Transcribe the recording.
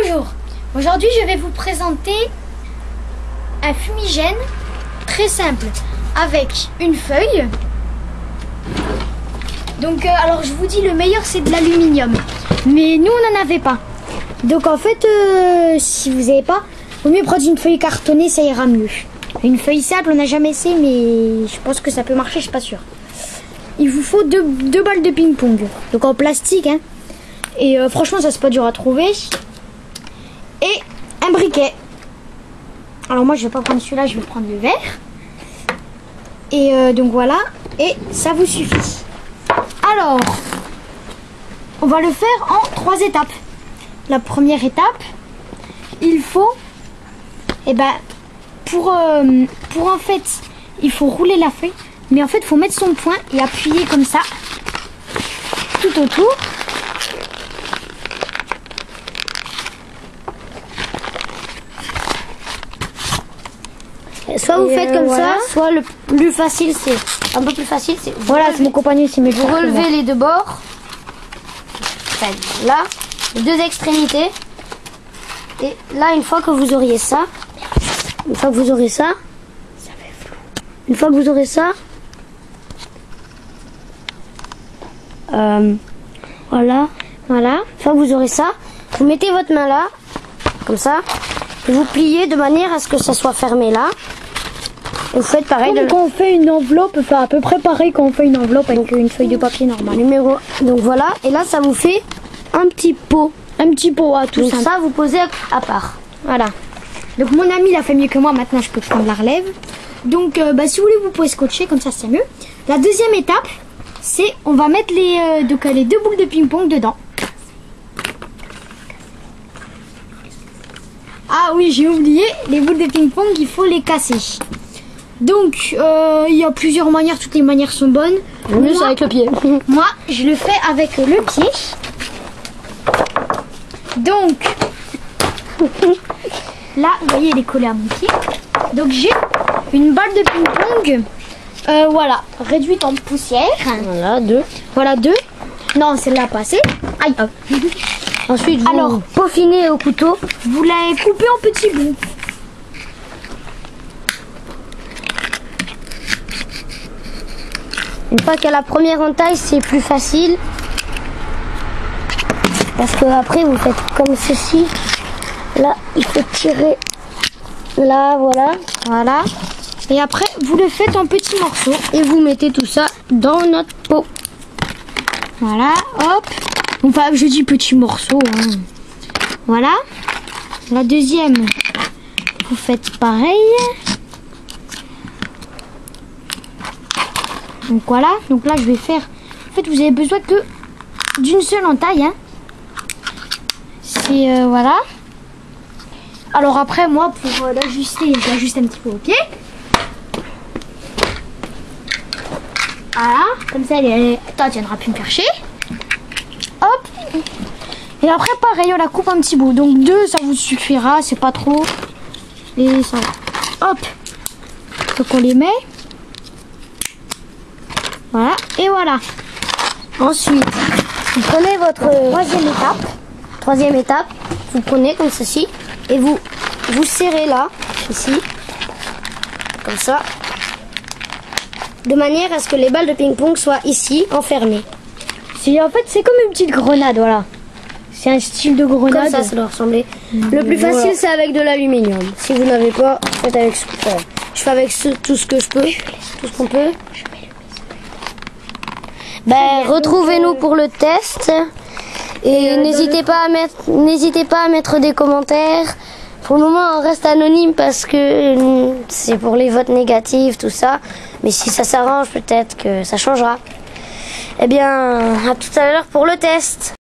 Bonjour, aujourd'hui je vais vous présenter un fumigène très simple avec une feuille. Donc alors je vous dis, le meilleur c'est de l'aluminium, mais nous on n'en avait pas. Donc en fait si vous n'avez pas, vaut mieux prendre une feuille cartonnée, ça ira mieux. Une feuille simple on n'a jamais essayé, mais je pense que ça peut marcher, je suis pas sûre. Il vous faut deux balles de ping-pong, donc en plastique hein. Et franchement ça c'est pas dur à trouver. Et un briquet. Alors moi je vais pas prendre celui-là, je vais prendre le vert. Et donc voilà, et ça vous suffit. Alors on va le faire en 3 étapes. La première étape, il faut pour en fait il faut rouler la feuille, mais en fait il faut mettre son poing et appuyer comme ça tout autour. Soit vous faites comme ça, soit le plus facile, c'est un peu plus facile, c'est voilà, c'est mon compagnon ici, mais vous relevez les deux bords, là, les deux extrémités, et là une fois que vous auriez ça, une fois que vous aurez ça, voilà, une fois que vous aurez ça, vous mettez votre main là, comme ça, et vous pliez de manière à ce que ça soit fermé là. Et vous faites pareil. Comme quand on fait une enveloppe, enfin à peu près pareil quand on fait une enveloppe avec une feuille de papier normale. Donc voilà, et là ça vous fait un petit pot. Un petit pot à tout donc simple. Ça vous posez à part. Voilà. Donc mon ami il a fait mieux que moi, maintenant je peux prendre la relève. Donc si vous voulez vous pouvez scotcher, comme ça c'est mieux. La deuxième étape, c'est on va mettre les deux boules de ping-pong dedans. Ah oui, j'ai oublié, les boules de ping-pong, il faut les casser. Donc, il y a plusieurs manières, toutes les manières sont bonnes. Le mieux c'est avec le pied. Moi, je le fais avec le pied. Donc, là, vous voyez, elle est collée à mon pied. Donc, j'ai une balle de ping-pong, voilà, réduite en poussière. Voilà, deux. Voilà, 2. Non, celle-là passée. Aïe, hop. Ensuite, vous peaufinez au couteau. Vous la coupez en petits bouts. Une fois qu'à la première entaille, c'est plus facile. Parce que après, vous faites comme ceci. Là, il faut tirer. Là, voilà. Voilà. Et après, vous le faites en petits morceaux. Et vous mettez tout ça dans notre pot. Voilà, hop. Enfin, je dis petits morceaux. Hein. Voilà. La deuxième, vous faites pareil. Donc voilà. Donc là, je vais faire... En fait, vous avez besoin que d'une seule entaille. Hein. C'est... voilà. Alors après, moi, pour l'ajuster, j'ajuste un petit peu au pied. Voilà. Comme ça, elle tiendra plus me faire chier. Hop. Et après pareil, on la coupe un petit bout. Donc 2 ça vous suffira, c'est pas trop. Et ça va. Hop. Donc on les met. Voilà. Et voilà. Ensuite, vous prenez votre troisième étape. Vous prenez comme ceci. Et vous serrez là, ici. Comme ça. De manière à ce que les balles de ping-pong soient ici, enfermées. En fait, c'est comme une petite grenade, voilà. C'est un style de grenade. Comme ça doit ressembler. Le plus facile, c'est avec de l'aluminium. Si vous n'avez pas, faites avec ce que je fais avec tout ce que je peux, tout ce qu'on peut. Retrouvez-nous pour le test et n'hésitez pas à mettre des commentaires. Pour le moment, on reste anonyme parce que c'est pour les votes négatifs, tout ça. Mais si ça s'arrange, peut-être que ça changera. Eh bien, à tout à l'heure pour le test.